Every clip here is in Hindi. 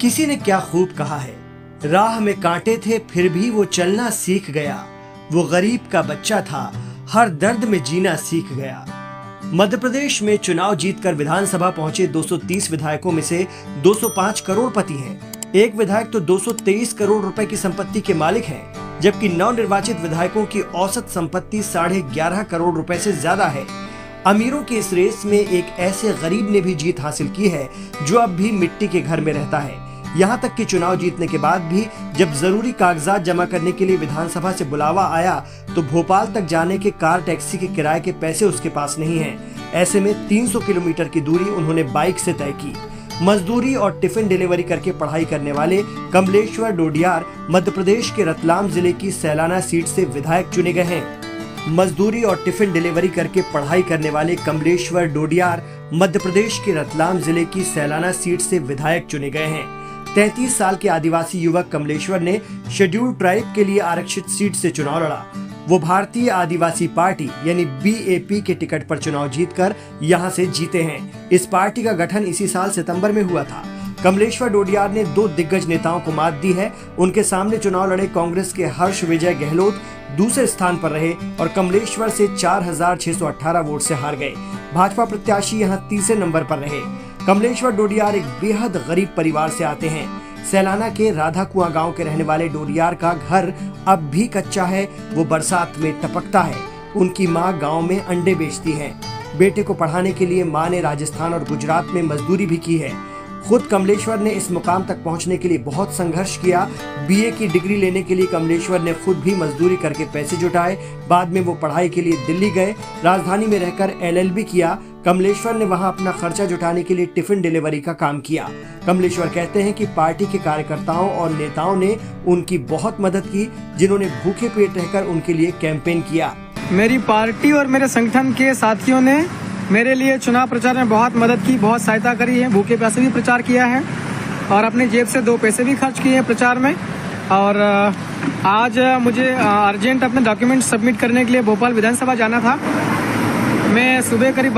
किसी ने क्या खूब कहा है, राह में कांटे थे फिर भी वो चलना सीख गया। वो गरीब का बच्चा था, हर दर्द में जीना सीख गया। मध्य प्रदेश में चुनाव जीतकर विधानसभा पहुंचे 230 विधायकों में से 205 करोड़पति हैं। एक विधायक तो 223 करोड़ रुपए की संपत्ति के मालिक हैं, जबकि नवनिर्वाचित विधायकों की औसत संपत्ति 11.5 करोड़ रुपए से ज्यादा है। अमीरों की इस रेस में एक ऐसे गरीब ने भी जीत हासिल की है जो अब भी मिट्टी के घर में रहता है। यहाँ तक कि चुनाव जीतने के बाद भी जब जरूरी कागजात जमा करने के लिए विधानसभा से बुलावा आया तो भोपाल तक जाने के कार टैक्सी के किराए के पैसे उसके पास नहीं हैं। ऐसे में 300 किलोमीटर की दूरी उन्होंने बाइक से तय की। मजदूरी और टिफिन डिलीवरी करके पढ़ाई करने वाले कमलेश्वर डोडियार मध्य प्रदेश के रतलाम जिले की सैलाना सीट से विधायक चुने गए हैं। मजदूरी और टिफिन डिलीवरी करके पढ़ाई करने वाले कमलेश्वर डोडियार मध्य प्रदेश के रतलाम जिले की सैलाना सीट से विधायक चुने गए हैं। 33 साल के आदिवासी युवक कमलेश्वर ने शेड्यूल ट्राइब के लिए आरक्षित सीट से चुनाव लड़ा। वो भारतीय आदिवासी पार्टी यानी BAP के टिकट पर चुनाव जीतकर यहां से जीते हैं। इस पार्टी का गठन इसी साल सितंबर में हुआ था। कमलेश्वर डोडियार ने 2 दिग्गज नेताओं को मात दी है। उनके सामने चुनाव लड़े कांग्रेस के हर्ष विजय गहलोत दूसरे स्थान पर रहे और कमलेश्वर से 4618 वोट से हार गए। भाजपा प्रत्याशी यहां तीसरे नंबर पर रहे। कमलेश्वर डोडियार एक बेहद गरीब परिवार से आते हैं। सैलाना के राधा कुआं गांव के रहने वाले डोडियार का घर अब भी कच्चा है। वो बरसात में टपकता है। उनकी मां गांव में अंडे बेचती है। बेटे को पढ़ाने के लिए मां ने राजस्थान और गुजरात में मजदूरी भी की है। खुद कमलेश्वर ने इस मुकाम तक पहुंचने के लिए बहुत संघर्ष किया। BA की डिग्री लेने के लिए कमलेश्वर ने खुद भी मजदूरी करके पैसे जुटाए। बाद में वो पढ़ाई के लिए दिल्ली गए। राजधानी में रहकर LLB किया। कमलेश्वर ने वहां अपना खर्चा जुटाने के लिए टिफिन डिलीवरी का काम किया। कमलेश्वर कहते हैं कि पार्टी के कार्यकर्ताओं और नेताओं ने उनकी बहुत मदद की, जिन्होंने भूखे पेट रहकर उनके लिए कैंपेन किया। मेरी पार्टी और मेरे संगठन के साथियों ने मेरे लिए चुनाव प्रचार में बहुत मदद की, बहुत सहायता करी है। भूखे प्यासे भी प्रचार किया है और अपने जेब से 2 पैसे भी खर्च किए हैं प्रचार में। और आज मुझे अर्जेंट अपने डॉक्यूमेंट सबमिट करने के लिए भोपाल विधानसभा जाना था। मैं सुबह करीब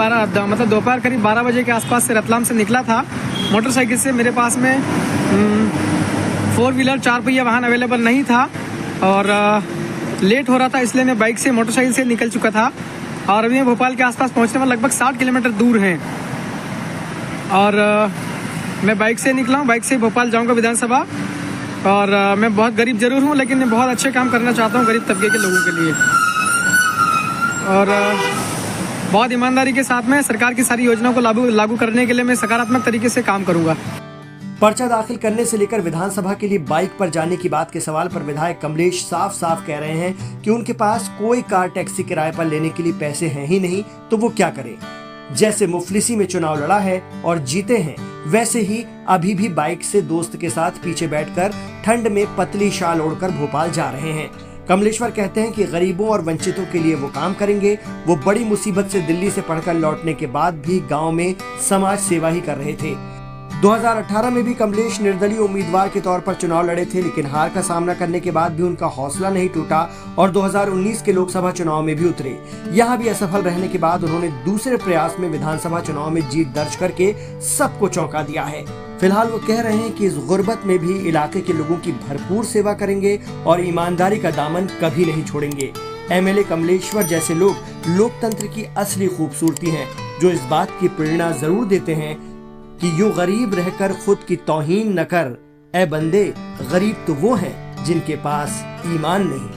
दोपहर करीब 12 बजे के आसपास से रतलाम से निकला था मोटरसाइकिल से। मेरे पास में 4 व्हीलर 4 पहिया वाहन अवेलेबल नहीं था और लेट हो रहा था, इसलिए मैं बाइक से मोटरसाइकिल से निकल चुका था। और अभी भोपाल के आसपास पहुंचने में लगभग 60 किलोमीटर दूर है और मैं बाइक से निकला हूँ। बाइक से भोपाल जाऊँगा विधानसभा। और मैं बहुत गरीब जरूर हूँ, लेकिन मैं बहुत अच्छे काम करना चाहता हूँ गरीब तबके के लोगों के लिए। और बहुत ईमानदारी के साथ में सरकार की सारी योजनाओं को लागू करने के लिए मैं सकारात्मक तरीके से काम करूँगा। पर्चा दाखिल करने से लेकर विधानसभा के लिए बाइक पर जाने की बात के सवाल पर विधायक कमलेश साफ साफ कह रहे हैं कि उनके पास कोई कार टैक्सी किराए पर लेने के लिए पैसे हैं ही नहीं, तो वो क्या करें। जैसे मुफलिसी में चुनाव लड़ा है और जीते हैं, वैसे ही अभी भी बाइक से दोस्त के साथ पीछे बैठकर ठंड में पतली शाल ओढ़कर भोपाल जा रहे हैं। कमलेश्वर कहते हैं कि गरीबों और वंचितों के लिए वो काम करेंगे। वो बड़ी मुसीबत से दिल्ली से पढ़कर लौटने के बाद भी गाँव में समाज सेवा ही कर रहे थे। 2018 में भी कमलेश निर्दलीय उम्मीदवार के तौर पर चुनाव लड़े थे, लेकिन हार का सामना करने के बाद भी उनका हौसला नहीं टूटा और 2019 के लोकसभा चुनाव में भी उतरे। यहां भी असफल रहने के बाद उन्होंने दूसरे प्रयास में विधानसभा चुनाव में जीत दर्ज करके सबको चौंका दिया है। फिलहाल वो कह रहे हैं कि इस गुर्बत में भी इलाके के लोगों की भरपूर सेवा करेंगे और ईमानदारी का दामन कभी नहीं छोड़ेंगे। MLA कमलेश्वर जैसे लोग लोकतंत्र की असली खूबसूरती हैं, जो इस बात की प्रेरणा जरूर देते हैं कि यूं गरीब रहकर खुद की तौहीन न कर, ए बंदे, गरीब तो वो हैं जिनके पास ईमान नहीं।